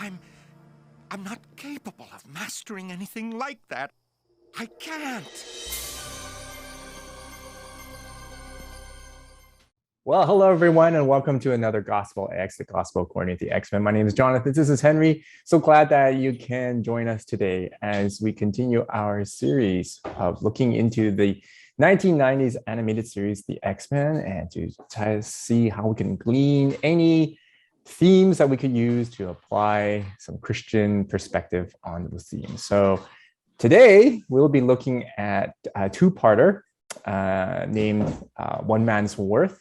I'm not capable of mastering anything like that. I can't. Well, hello everyone, and welcome to another GospelX, the Gospel According to the X-Men. My name is Jonathan. This is Henry. So glad that you can join us today as we continue our series of looking into the 1990s animated series, The X-Men, and to try to see how we can glean any themes that we could use to apply some Christian perspective on those themes. So today we'll be looking at a two-parter named One Man's Worth.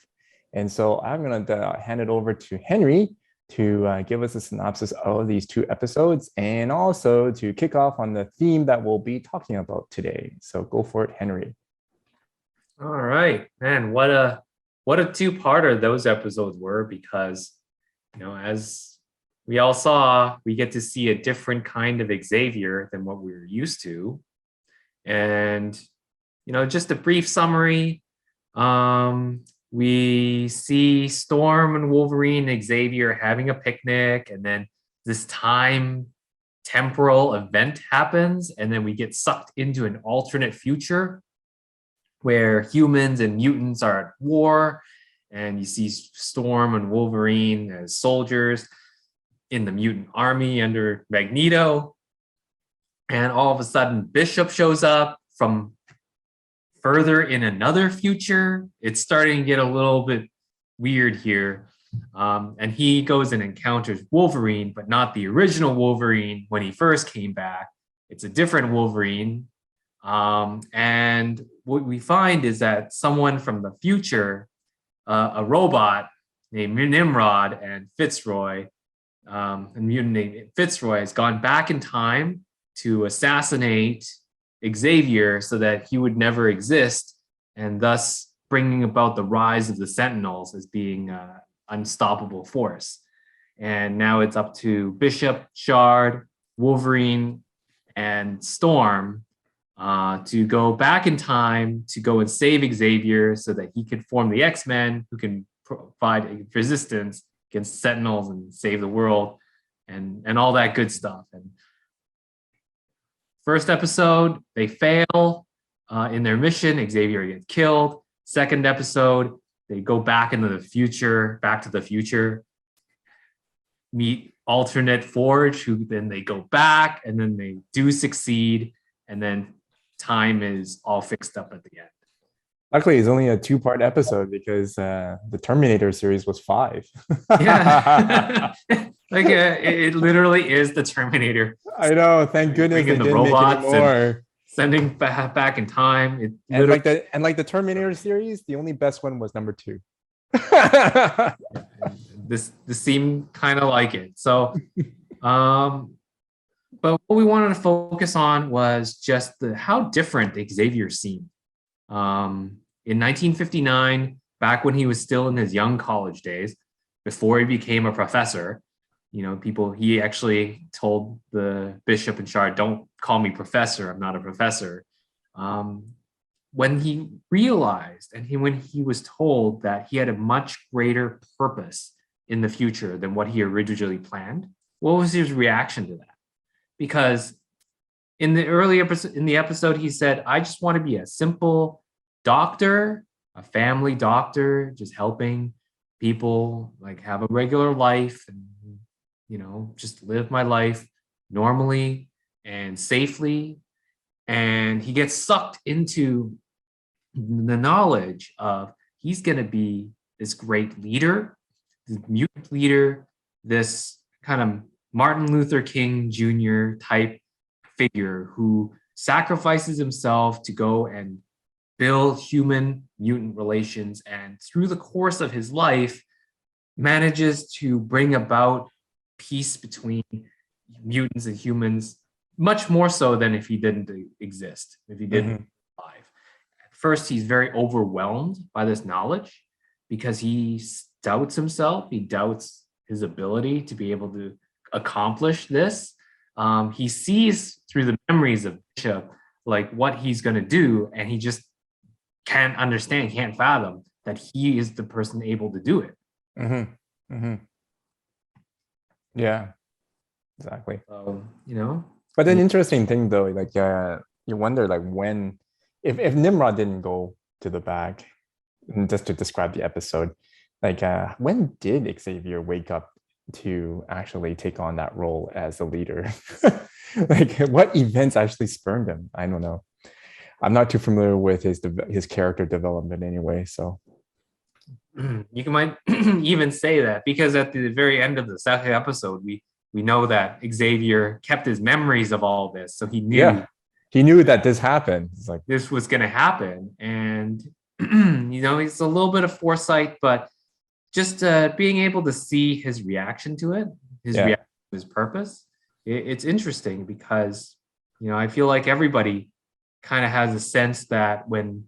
And so I'm going to hand it over to Henry to give us a synopsis of these two episodes and also to kick off on the theme that we'll be talking about today. So go for it, Henry. All right, man, what a two-parter those episodes were, because as we all saw, we get to see a different kind of Xavier than what we were used to. And just a brief summary. We see Storm and Wolverine and Xavier having a picnic, and then this temporal event happens, and then we get sucked into an alternate future where humans and mutants are at war, and you see Storm and Wolverine as soldiers in the mutant army under Magneto, and all of a sudden Bishop shows up from further in another future. It's starting to get a little bit weird here. And he goes and encounters Wolverine, but not the original Wolverine when he first came back. It's a different Wolverine. And what we find is that someone from the future, a robot named Nimrod and Fitzroy, a mutant named Fitzroy, has gone back in time to assassinate Xavier so that he would never exist, and thus bringing about the rise of the Sentinels as being an unstoppable force. And now it's up to Bishop, Shard, Wolverine, and Storm to go back in time to go and save Xavier so that he can form the X-Men, who can provide a resistance against Sentinels and save the world and all that good stuff. And first episode, they fail in their mission. Xavier gets killed. Second episode, they go back into the future, meet alternate Forge, who then they go back, and then they do succeed, and then time is all fixed up at the end. Luckily, it's only a two-part episode because the Terminator series was 5. Yeah. It literally is the Terminator. I know. Thank goodness they didn't make any more. Sending back in time. Like the Terminator series, the only best one was number 2. This seemed kind of like it. So, but what we wanted to focus on was just how different Xavier seemed. In 1959, back when he was still in his young college days, before he became a professor, he actually told the Bishop and Shard, "Don't call me professor. I'm not a professor." When he realized when he was told that he had a much greater purpose in the future than what he originally planned, what was his reaction to that? Because in the episode, he said, "I just want to be a simple doctor, a family doctor, just helping people have a regular life and just live my life normally and safely." And he gets sucked into the knowledge of he's going to be this great leader, this mutant leader, this kind of Martin Luther King Jr. type figure who sacrifices himself to go and build human mutant relations, and through the course of his life manages to bring about peace between mutants and humans, much more so than if he didn't exist, if he didn't alive. At first, he's very overwhelmed by this knowledge because he doubts himself. He doubts his ability to be able to accomplish this. He sees through the memories of Bishop what he's going to do, and he just can't understand, can't fathom that he is the person able to do it. Yeah. Exactly. So, But an interesting thing though, like you wonder like when, if Nimrod didn't go to the back, and just to describe the episode, like when did Xavier wake up to actually take on that role as a leader? Like what events actually spurned him? I don't know. I'm not too familiar with his character development anyway. So you might even say that because at the very end of the second episode, we know that Xavier kept his memories of all this, so he knew yeah, he knew that this happened. It's like this was going to happen, and it's a little bit of foresight, but just being able to see his reaction to it, his yeah, reaction to his purpose, it's interesting because I feel like everybody kind of has a sense that when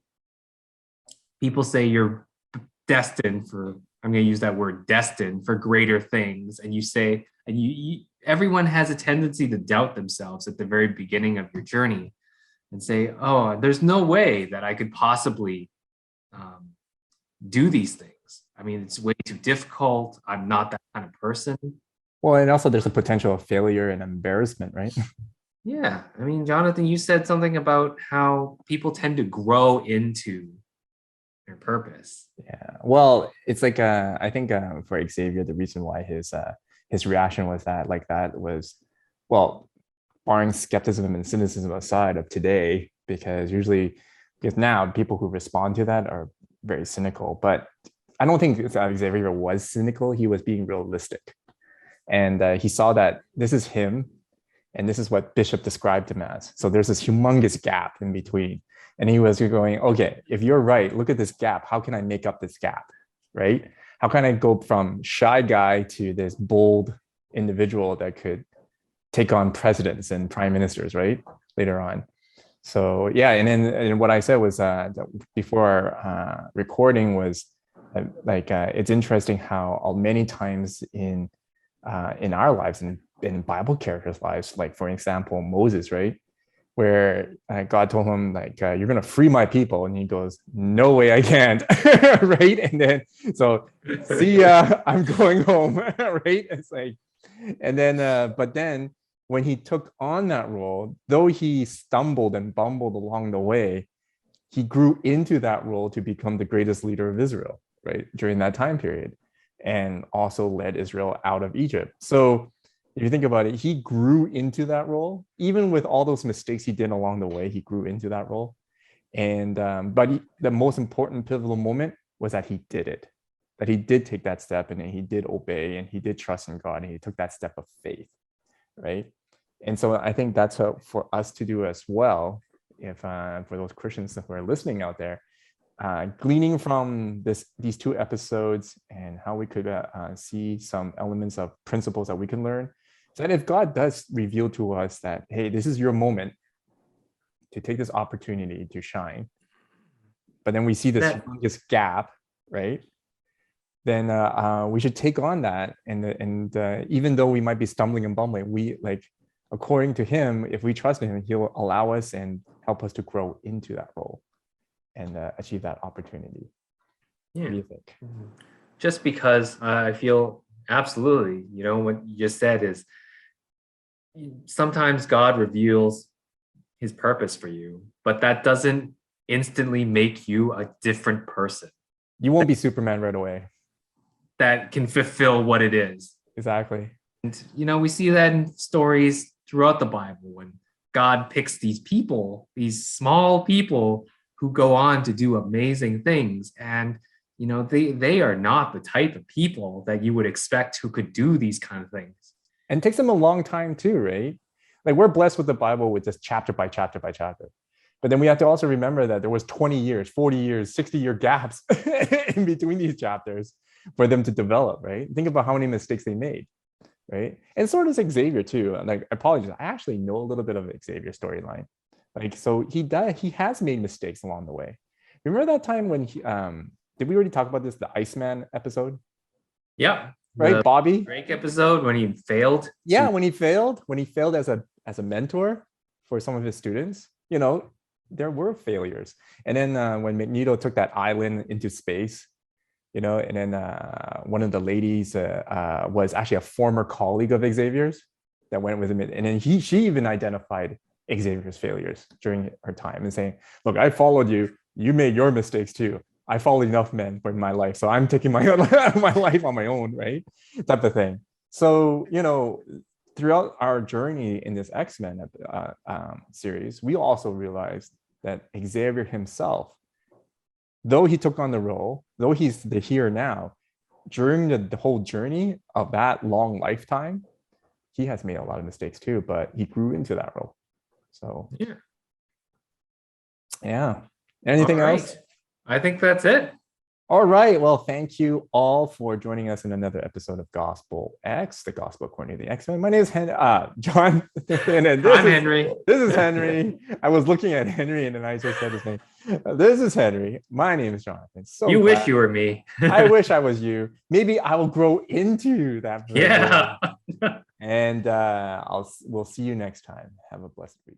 people say you're destined for, I'm going to use that word, destined for greater things, and you say, and everyone has a tendency to doubt themselves at the very beginning of your journey and say, oh, there's no way that I could possibly do these things. I mean, it's way too difficult. I'm not that kind of person. well, and also there's a potential of failure and embarrassment, right? Yeah. I mean, Jonathan, you said something about how people tend to grow into their purpose. Yeah. Well, it's like I think for Xavier, the reason why his reaction was that was, well, barring skepticism and cynicism aside of today, because now people who respond to that are very cynical. But I don't think Xavier was cynical. He was being realistic, and he saw that this is him, and this is what Bishop described him as. So there's this humongous gap in between. And he was going, okay, if you're right, look at this gap. How can I make up this gap, right? How can I go from shy guy to this bold individual that could take on presidents and prime ministers, right? Later on. So yeah, and what I said was before recording was it's interesting how many times in our lives and in Bible characters' lives, like for example, Moses, right? Where God told him you're gonna free my people, and he goes, no way I can't. Right? And then so see ya, I'm going home. Right? It's like, and then but then when he took on that role, though he stumbled and bumbled along the way, he grew into that role to become the greatest leader of Israel, right, during that time period, and also led Israel out of Egypt. So if you think about it, he grew into that role, even with all those mistakes he did along the way. He grew into that role, and the most important pivotal moment was that he did it, that he did take that step, and he did obey, and he did trust in God, and he took that step of faith, right? And so I think that's for us to do as well. If for those Christians who are listening out there, gleaning from these two episodes and how we could see some elements of principles that we can learn. So that if God does reveal to us that, hey, this is your moment to take this opportunity to shine, but then we see this humongous gap, right? Then we should take on that, and even though we might be stumbling and bumbling, we according to Him, if we trust in Him, He'll allow us and help us to grow into that role and achieve that opportunity. Yeah. What do you think? Just because I feel absolutely, what you just said is sometimes God reveals His purpose for you, but that doesn't instantly make you a different person. You won't be Superman right away. That can fulfill what it is. Exactly. And, we see that in stories throughout the Bible when God picks these people, these small people who go on to do amazing things. And, they are not the type of people that you would expect who could do these kind of things. And it takes them a long time too, right? Like we're blessed with the Bible with just chapter by chapter by chapter. But then we have to also remember that there was 20 years, 40 years, 60-year gaps in between these chapters for them to develop, right? Think about how many mistakes they made, right? And so does Xavier too. Like, I apologize, I actually know a little bit of Xavier's storyline. So he has made mistakes along the way. Remember that time when did we already talk about this, the Iceman episode? Yeah. Right, Bobby? Drake episode when he failed. Yeah, when he failed as a mentor for some of his students, there were failures. And then when Magneto took that island into space, and then one of the ladies was actually a former colleague of Xavier's, that went with him. And then she even identified Xavier's failures during her time and saying, look, I followed you. You made your mistakes too. I followed enough men for my life. So I'm taking my life on my own, right? Type of thing. So, throughout our journey in this X-Men series, we also realized that Xavier himself, though he took on the role, though he's the here now, during the whole journey of that long lifetime, he has made a lot of mistakes too, but he grew into that role. So yeah. Anything else? I think that's it. All right. Well, thank you all for joining us in another episode of GospelX, the Gospel according to the X-Men. My name is John. And I'm Henry. This is Henry. I was looking at Henry and then I just said his name. This is Henry. My name is Jonathan. So you wish you were me. I wish I was you. Maybe I will grow into that person. Yeah. And we'll see you next time. Have a blessed week.